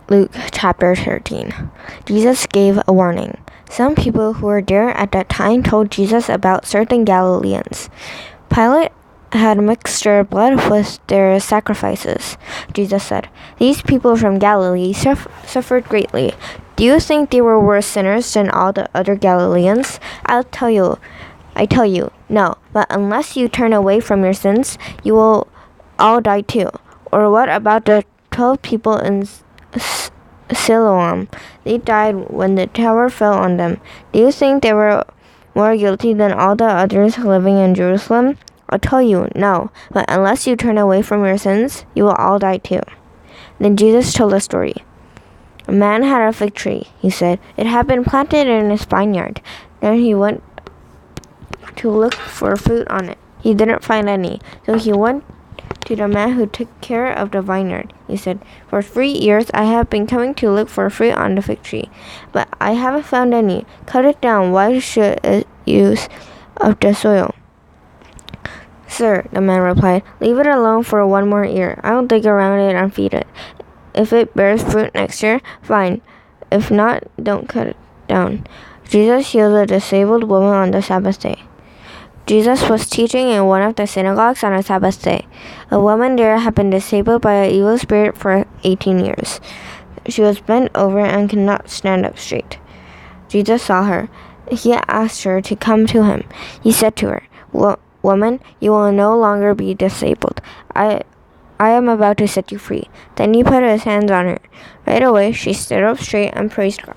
Luke chapter 13. Jesus gave a warning. Some people who were there at that time told Jesus about certain Galileans. Pilate had mixed their blood with their sacrifices. Jesus said, "These people from Galilee suffered greatly. Do you think they were worse sinners than all the other Galileans? I tell you, no. But unless you turn away from your sins, you will all die too." Or what about the 12 people in Siloam? They died when the tower fell on them. Do you think they were more guilty than all the others living in Jerusalem? I tell you, no. But unless you turn away from your sins, you will all die too. Then Jesus told a story. A man had a fig tree, he said. It had been planted in his vineyard. Then he went to look for fruit on it. He didn't find any, so he went to the man who took care of the vineyard. He said, "For 3 years I have been coming to look for fruit on the fig tree, but I haven't found any. Cut it down. Why should it use of the soil?" "Sir," the man replied, "leave it alone for 1 more year. I'll dig around it and feed it. If it bears fruit next year, fine. If not, don't cut it down." Jesus healed a disabled woman on the Sabbath day. Jesus was teaching in one of the synagogues on a Sabbath day. A woman there had been disabled by an evil spirit for 18 years. She was bent over and could not stand up straight. Jesus saw her. He asked her to come to him. He said to her, "Woman, you will no longer be disabled. I am about to set you free." Then he put his hands on her. Right away, she stood up straight and praised God.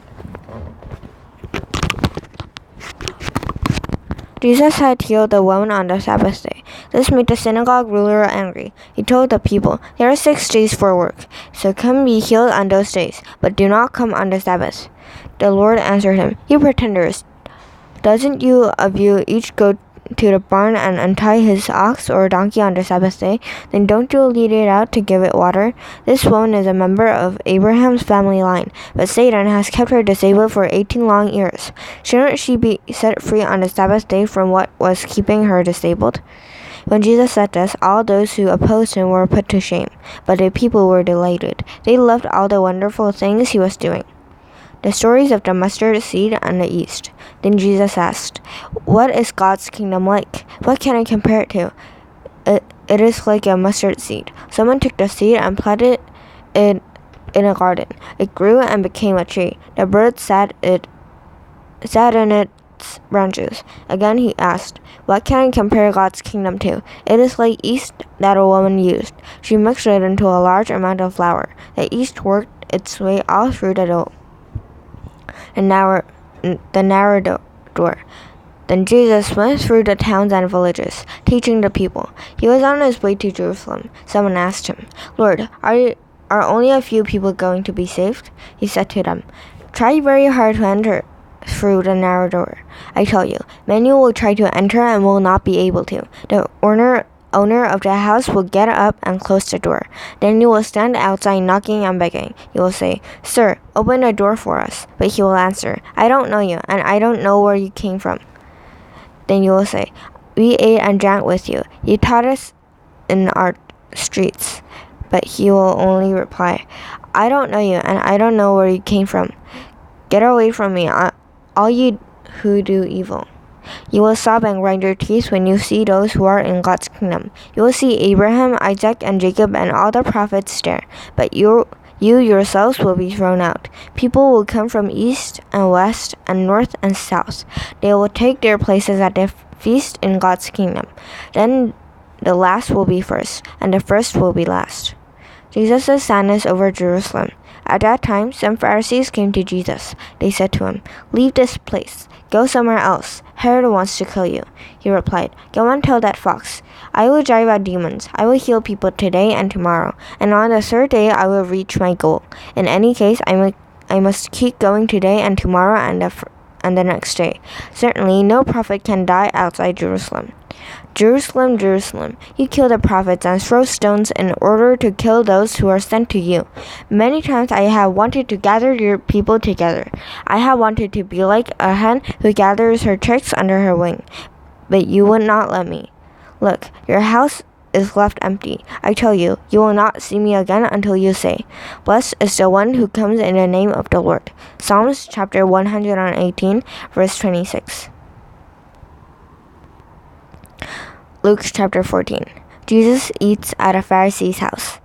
Jesus had healed the woman on the Sabbath day. This made the synagogue ruler angry. He told the people, "There are 6 days for work, so come be healed on those days, but do not come on the Sabbath." The Lord answered him, "You pretenders! Doesn't you of you each go to the barn and untie his ox or donkey on the Sabbath day? Then don't you lead it out to give it water? This woman is a member of Abraham's family line, but Satan has kept her disabled for 18 long years. Shouldn't she be set free on the Sabbath day from what was keeping her disabled?" When Jesus said this, all those who opposed him were put to shame, but the people were delighted. They loved all the wonderful things he was doing. The stories of the mustard seed and the yeast. Then Jesus asked, "What is God's kingdom like? What can I compare it to? It is like a mustard seed. Someone took the seed and planted it in a garden. It grew and became a tree. The birds sat in its branches." Again he asked, "What can I compare God's kingdom to? It is like yeast that a woman used. She mixed it into a large amount of flour. The yeast worked its way all through the dough. The narrow door. Then Jesus went through the towns and villages, teaching the people. He was on his way to Jerusalem. Someone asked him, "Lord, are only a few people going to be saved?" He said to them, "Try very hard to enter through the narrow door. I tell you, many will try to enter and will not be able to. The owner of the house will get up and close the door. Then you will stand outside knocking and begging. You will say, 'Sir, open the door for us.' But he will answer, 'I don't know you, and I don't know where you came from.' Then you will say, 'We ate and drank with you. You taught us in our streets.' But he will only reply, 'I don't know you, and I don't know where you came from. Get away from me, all you who do evil.' You will sob and grind your teeth when you see those who are in God's kingdom. You will see Abraham, Isaac, and Jacob and all the prophets there, but you yourselves will be thrown out. People will come from east and west and north and south. They will take their places at the feast in God's kingdom. Then the last will be first, and the first will be last." Jesus' sadness over Jerusalem. At that time, some Pharisees came to Jesus. They said to him, "Leave this place. Go somewhere else. Herod wants to kill you." He replied, "Go and tell that fox, I will drive out demons. I will heal people today and tomorrow, and on the 3rd day I will reach my goal. In any case, I must keep going today and tomorrow and the next day. Certainly, no prophet can die outside Jerusalem. Jerusalem, Jerusalem, you kill the prophets and throw stones in order to kill those who are sent to you. Many times I have wanted to gather your people together. I have wanted to be like a hen who gathers her chicks under her wing, but you would not let me. Look, your house is left empty. I tell you, you will not see me again until you say, 'Blessed is the one who comes in the name of the Lord.'" Psalms chapter 118, verse 26. Luke chapter 14. Jesus eats at a Pharisee's house.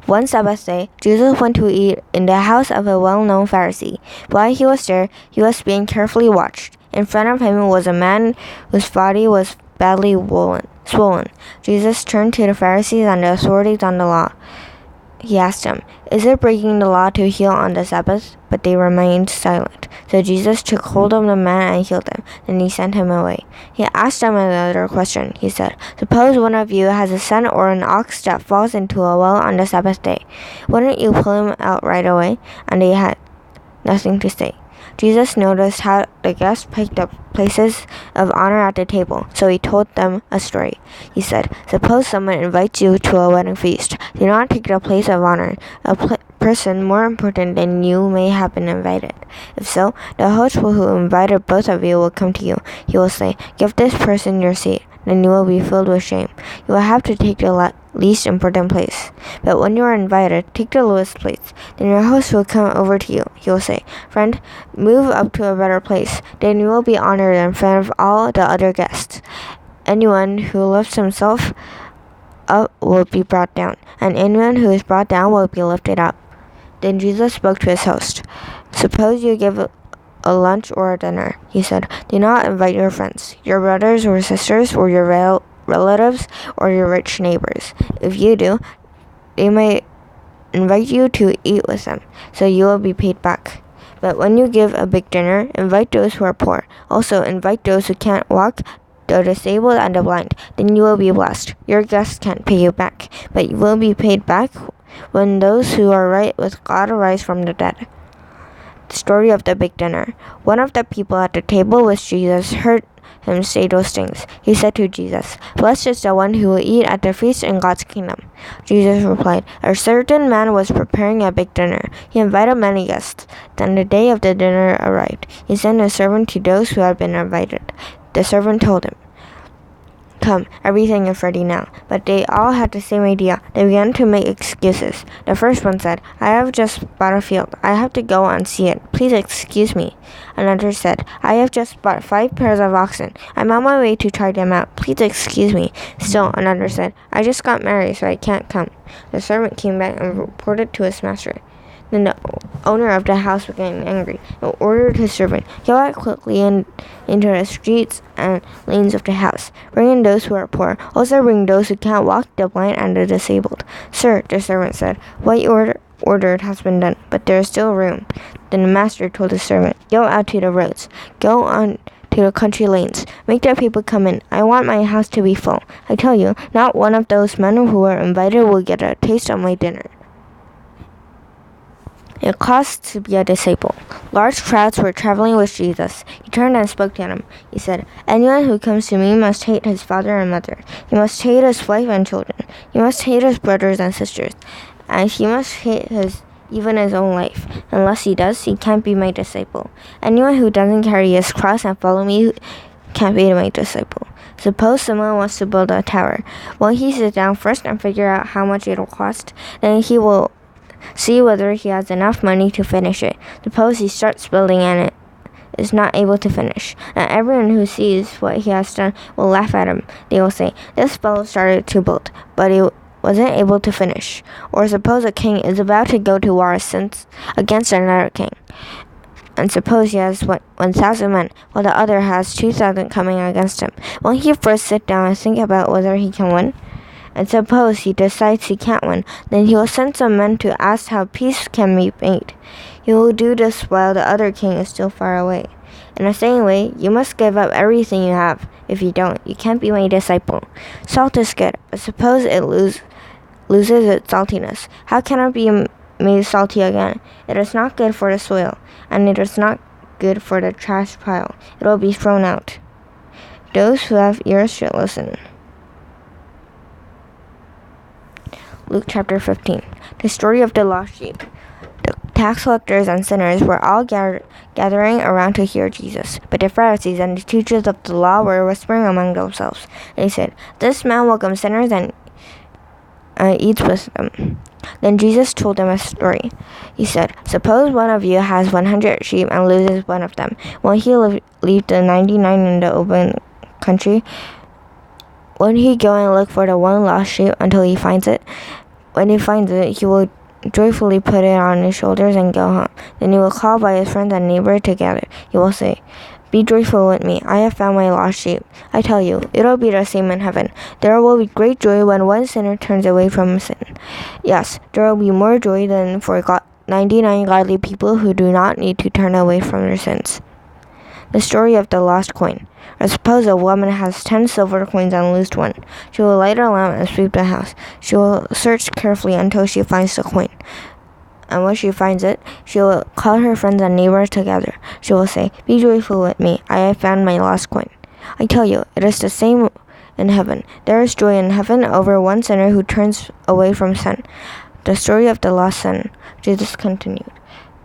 One Sabbath day, Jesus went to eat in the house of a well-known Pharisee. While he was there, he was being carefully watched. In front of him was a man whose body was badly swollen. Jesus turned to the Pharisees and the authorities on the law. He asked them, "Is it breaking the law to heal on the Sabbath?" But they remained silent. So Jesus took hold of the man and healed him. Then he sent him away. He asked them another question. He said, "Suppose one of you has a son or an ox that falls into a well on the Sabbath day. Wouldn't you pull him out right away?" And they had nothing to say. Jesus noticed how the guests picked up places of honor at the table, so he told them a story. He said, "Suppose someone invites you to a wedding feast. Do not take the place of honor. A person more important than you may have been invited. If so, the host who invited both of you will come to you. He will say, 'Give this person your seat.' Then you will be filled with shame. You will have to take the least important place. But when you are invited, take the lowest place. Then your host will come over to you. He will say, 'Friend, move up to a better place.' Then you will be honored in front of all the other guests. Anyone who lifts himself up will be brought down, and anyone who is brought down will be lifted up." Then Jesus spoke to his host. "Suppose you give a lunch or a dinner," he said. "Do not invite your friends, your brothers or sisters, or your relatives, or your rich neighbors. If you do, they may invite you to eat with them, so you will be paid back. But when you give a big dinner, invite those who are poor. Also invite those who can't walk, the disabled and the blind. Then you will be blessed. Your guests can't pay you back, but you will be paid back when those who are right with God arise from the dead." Story of the big dinner. One of the people at the table with Jesus heard him say those things. He said to Jesus, "Blessed is the one who will eat at the feast in God's kingdom." Jesus replied, "A certain man was preparing a big dinner. He invited many guests. Then the day of the dinner arrived. He sent a servant to those who had been invited. The servant told him, 'Come, everything is ready now.' But they all had the same idea. They began to make excuses. The first one said, 'I have just bought a field. I have to go and see it. Please excuse me.' Another said, 'I have just bought 5 pairs of oxen. I'm on my way to try them out. Please excuse me.' Still another said, 'I just got married, so I can't come.' The servant came back and reported to his master. Then the owner of the house became angry and ordered his servant, 'Go out quickly into the streets and lanes of the house. Bring in those who are poor. Also bring those who can't walk, the blind and the disabled.' 'Sir,' the servant said, 'what you ordered has been done, but there is still room.' Then the master told his servant, 'Go out to the roads. Go on to the country lanes. Make the people come in. I want my house to be full. I tell you, not one of those men who were invited will get a taste of my dinner.'" It costs to be a disciple. Large crowds were traveling with Jesus. He turned and spoke to them. He said, "Anyone who comes to me must hate his father and mother. He must hate his wife and children. He must hate his brothers and sisters. And he must hate even his own life. Unless he does, he can't be my disciple. Anyone who doesn't carry his cross and follow me can't be my disciple." Suppose someone wants to build a tower. Will he sit down first and figure out how much it'll cost? Then he will see whether he has enough money to finish it. Suppose he starts building and it is not able to finish. And everyone who sees what he has done will laugh at him. They will say, "This fellow started to build, but he wasn't able to finish." Or suppose a king is about to go to war against another king. And suppose he has 1,000 men, while the other has 2,000 coming against him. Won't he first sit down and think about whether he can win? And suppose he decides he can't win, then he will send some men to ask how peace can be made. He will do this while the other king is still far away. In the same way, you must give up everything you have. If you don't, you can't be my disciple. Salt is good, but suppose it loses its saltiness. How can it be made salty again? It is not good for the soil, and it is not good for the trash pile. It will be thrown out. Those who have ears should listen. Luke chapter 15. The story of the lost sheep. The tax collectors and sinners were all gathering around to hear Jesus. But the Pharisees and the teachers of the law were whispering among themselves. They said, "This man welcomes sinners and and eats with them. Then Jesus told them a story. He said, "Suppose one of you has 100 sheep and loses one of them. Won't he leave the 99 in the open country? Won't he go and look for the one lost sheep until he finds it? When he finds it, he will joyfully put it on his shoulders and go home. Then he will call by his friends and neighbors together. He will say, 'Be joyful with me, I have found my lost sheep.' I tell you, it'll be the same in heaven. There will be great joy when one sinner turns away from sin. Yes, there will be more joy than for 99 godly people who do not need to turn away from their sins." The story of the lost coin. Or suppose a woman has 10 silver coins and loses one. She will light a lamp and sweep the house. She will search carefully until she finds the coin. And when she finds it, she will call her friends and neighbors together. She will say, "Be joyful with me, I have found my lost coin." I tell you, it is the same in heaven. There is joy in heaven over one sinner who turns away from sin. The story of the lost son. Jesus continued.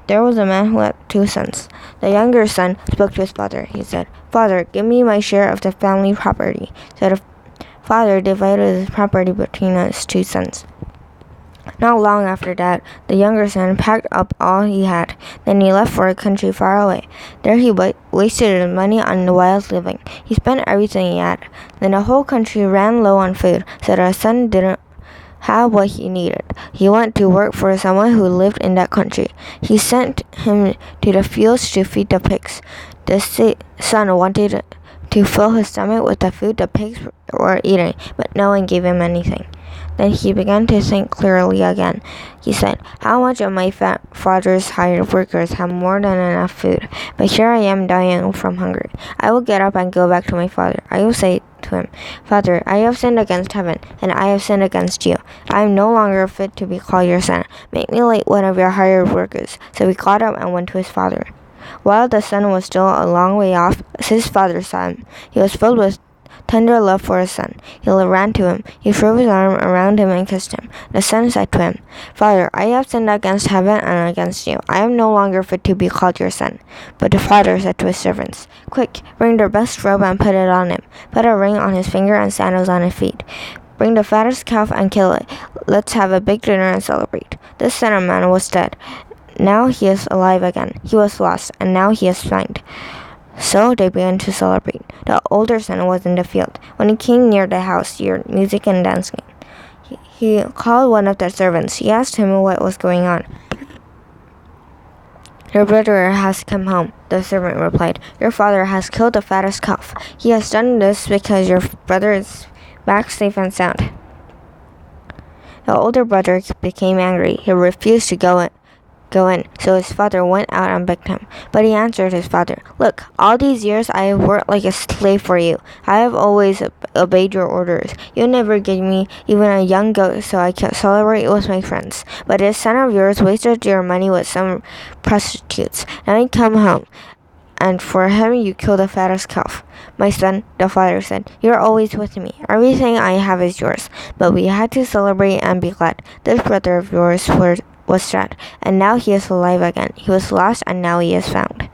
There was a man who had 2 sons. The younger son spoke to his father. He said, "Father, give me my share of the family property." So the father divided his property between his 2 sons. Not long after that, the younger son packed up all he had. Then he left for a country far away. There he wasted his money on wild living. He spent everything he had. Then the whole country ran low on food, so the son didn't have what he needed. He went to work for someone who lived in that country. He sent him to the fields to feed the pigs. The son wanted to fill his stomach with the food the pigs were eating, but no one gave him anything. Then he began to think clearly again. He said, "How much of my father's hired workers have more than enough food? But here I am dying from hunger. I will get up and go back to my father. I will say to him, 'Father, I have sinned against heaven, and I have sinned against you. I am no longer fit to be called your son. Make me like one of your hired workers.' So he got up and went to his father. While the son was still a long way off, his father saw him. He was filled with tender love for his son. He ran to him. He threw his arm around him and kissed him. The son said to him, 'Father, I have sinned against heaven and against you. I am no longer fit to be called your son.' But the father said to his servants, 'Quick, bring the best robe and put it on him. Put a ring on his finger and sandals on his feet. Bring the fattest calf and kill it. Let's have a big dinner and celebrate.' This son of man was dead. Now he is alive again. He was lost, and now he is found." So they began to celebrate. The older son was in the field. When he came near the house, he heard music and dancing. He called one of the servants. He asked him what was going on. "Your brother has come home," the servant replied. "Your father has killed the fattest calf. He has done this because your brother is back safe and sound." The older brother became angry. He refused to go in. So his father went out and begged him. But he answered his father, "Look, all these years I have worked like a slave for you. I have always obeyed your orders. You never gave me even a young goat so I could celebrate with my friends. But this son of yours wasted your money with some prostitutes. Now he come home, and for him you killed the fattest calf." "My son," the father said, "you're always with me. Everything I have is yours. But we had to celebrate and be glad. This brother of yours was dead, and now he is alive again. He was lost, and now he is found."